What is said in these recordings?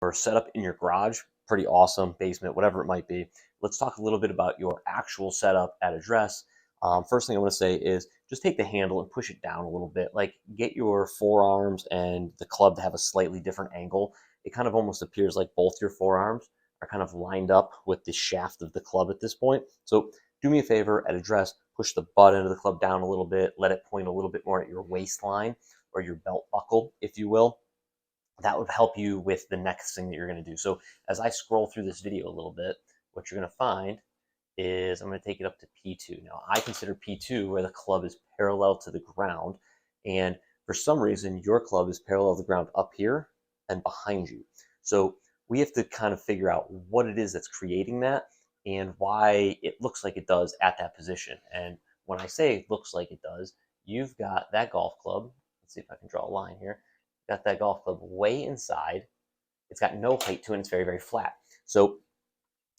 or set up in your garage, pretty awesome, basement, whatever it might be. Let's talk a little bit about your actual setup at a dress. First thing I want to say is just take the handle and push it down a little bit. Like get your forearms and the club to have a slightly different angle. It kind of almost appears like both your forearms are kind of lined up with the shaft of the club at this point. So do me a favor at a dress, push the butt end of the club down a little bit, let it point a little bit more at your waistline or your belt buckle, if you will. That would help you with the next thing that you're going to do. So as I scroll through this video a little bit, what you're going to find is I'm going to take it up to P2. Now, I consider P2 where the club is parallel to the ground. And for some reason, your club is parallel to the ground up here and behind you. So we have to kind of figure out what it is that's creating that and why it looks like it does at that position. And when I say it looks like it does, you've got that golf club. Let's see if I can draw a line here. Got that golf club way inside. It's got no height to it, and it's very, very flat. So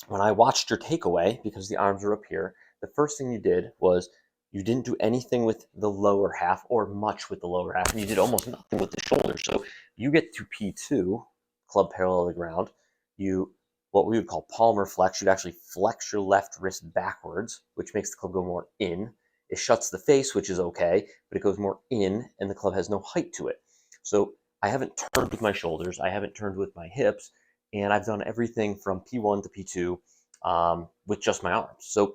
when I watched your takeaway, because the arms are up here, the first thing you did was you didn't do anything with the lower half or much with the lower half, and you did almost nothing with the shoulders. So you get to P2, club parallel to the ground, you, what we would call palmar flex, you'd actually flex your left wrist backwards, which makes the club go more in. It shuts the face, which is okay, but it goes more in, and the club has no height to it. So I haven't turned with my shoulders, I haven't turned with my hips, and I've done everything from P1 to P2 with just my arms. So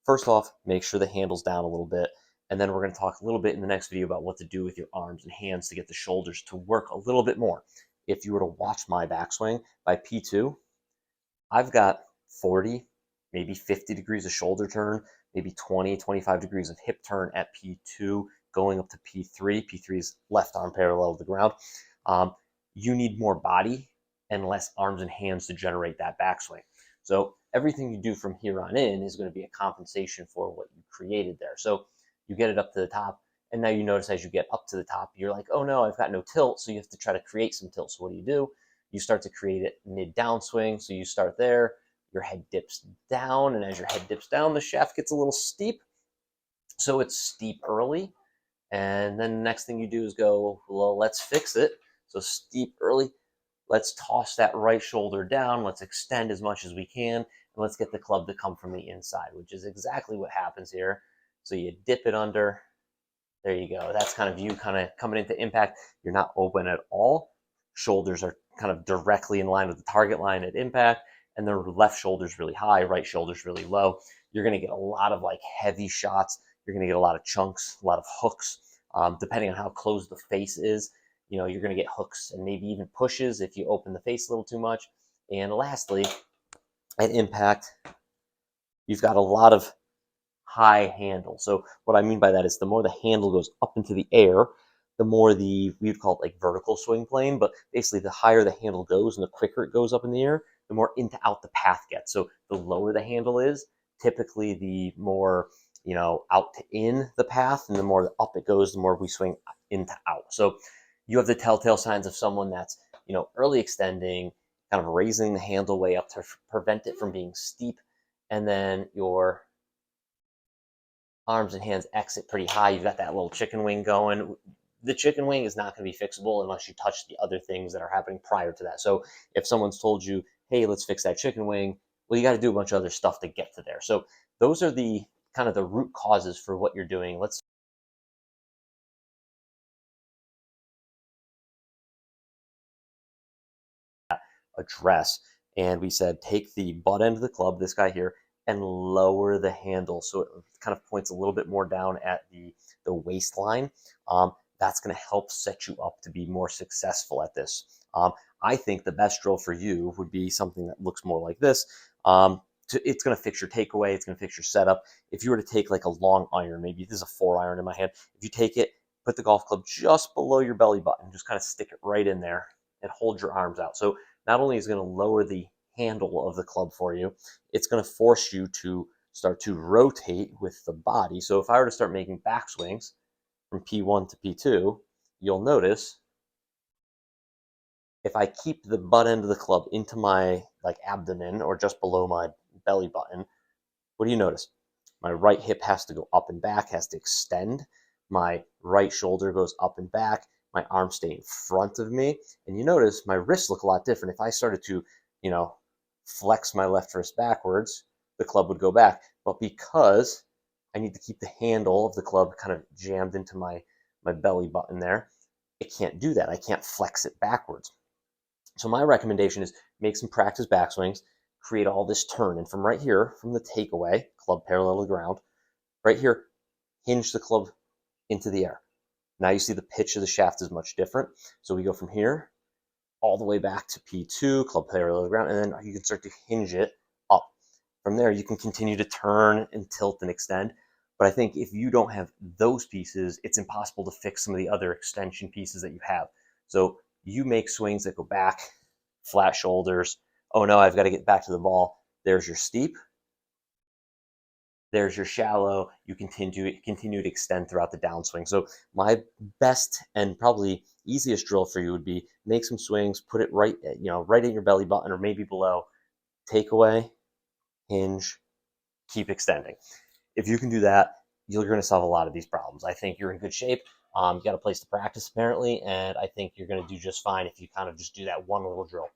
first off, make sure the handle's down a little bit, and then we're going to talk a little bit in the next video about what to do with your arms and hands to get the shoulders to work a little bit more. If you were to watch my backswing by P2, I've got 40, maybe 50 degrees of shoulder turn, maybe 20, 25 degrees of hip turn at P2, going up to P3. P3 is left arm parallel to the ground. You need more body and less arms and hands to generate that backswing. So everything you do from here on in is going to be a compensation for what you created there. So you get it up to the top, and now you notice as you get up to the top, you're like, oh no, I've got no tilt, so you have to try to create some tilt. So what do? You start to create it mid downswing. So you start there, your head dips down, and as your head dips down, the shaft gets a little steep. So it's steep early, and then the next thing you do is go, well, let's fix it. So steep early, let's toss that right shoulder down, let's extend as much as we can, and let's get the club to come from the inside, which is exactly what happens here. So you dip it under, there you go. That's kind of you kind of coming into impact. You're not open at all. Shoulders are kind of directly in line with the target line at impact, and the left shoulder's really high, right shoulder's really low. You're going to get a lot of like heavy shots. You're going to get a lot of chunks, a lot of hooks, depending on how closed the face is. You know, you're going to get hooks and maybe even pushes if you open the face a little too much. And lastly, at impact, you've got a lot of high handle. So what I mean by that is the more the handle goes up into the air, the more we'd call it like vertical swing plane, but basically the higher the handle goes and the quicker it goes up in the air, the more into out the path gets. So the lower the handle is, typically the more, you know, out to in the path, and the more up it goes, the more we swing into out. So you have the telltale signs of someone that's, you know, early extending, kind of raising the handle way up to prevent it from being steep, and then your arms and hands exit pretty high. You've got that little chicken wing going. The chicken wing is not going to be fixable unless you touch the other things that are happening prior to that. So if someone's told you, hey, let's fix that chicken wing, well, you got to do a bunch of other stuff to get to there. So those are the kind of the root causes for what you're doing. Let's address. And we said, take the butt end of the club, this guy here, and lower the handle. So it kind of points a little bit more down at the waistline. That's going to help set you up to be more successful at this. I think the best drill for you would be something that looks more like this. It's going to fix your takeaway. It's going to fix your setup. If you were to take like a long iron, maybe this is a 4-iron in my hand. If you take it, put the golf club just below your belly button, just kind of stick it right in there and hold your arms out. So not only is it going to lower the handle of the club for you, it's going to force you to start to rotate with the body. So if I were to start making backswings from P1 to P2, you'll notice if I keep the butt end of the club into my like abdomen or just below my belly button, what do you notice? My right hip has to go up and back, has to extend. My right shoulder goes up and back, my arms stay in front of me. And you notice my wrists look a lot different. If I started to, flex my left wrist backwards, the club would go back. But because I need to keep the handle of the club kind of jammed into my belly button there, it can't do that. I can't flex it backwards. So my recommendation is make some practice backswings, create all this turn. And from right here, from the takeaway, club parallel to the ground, right here, hinge the club into the air. Now you see the pitch of the shaft is much different. So we go from here all the way back to P2, club parallel to the ground, and then you can start to hinge it up. From there, you can continue to turn and tilt and extend. But I think if you don't have those pieces, it's impossible to fix some of the other extension pieces that you have. So you make swings that go back, flat shoulders. Oh no, I've got to get back to the ball. There's your steep. There's your shallow. You continue to extend throughout the downswing. So my best and probably easiest drill for you would be make some swings, put it right at your belly button or maybe below. Take away, hinge, keep extending. If you can do that, you're going to solve a lot of these problems. I think you're in good shape. You got a place to practice apparently, and I think you're going to do just fine if you kind of just do that one little drill.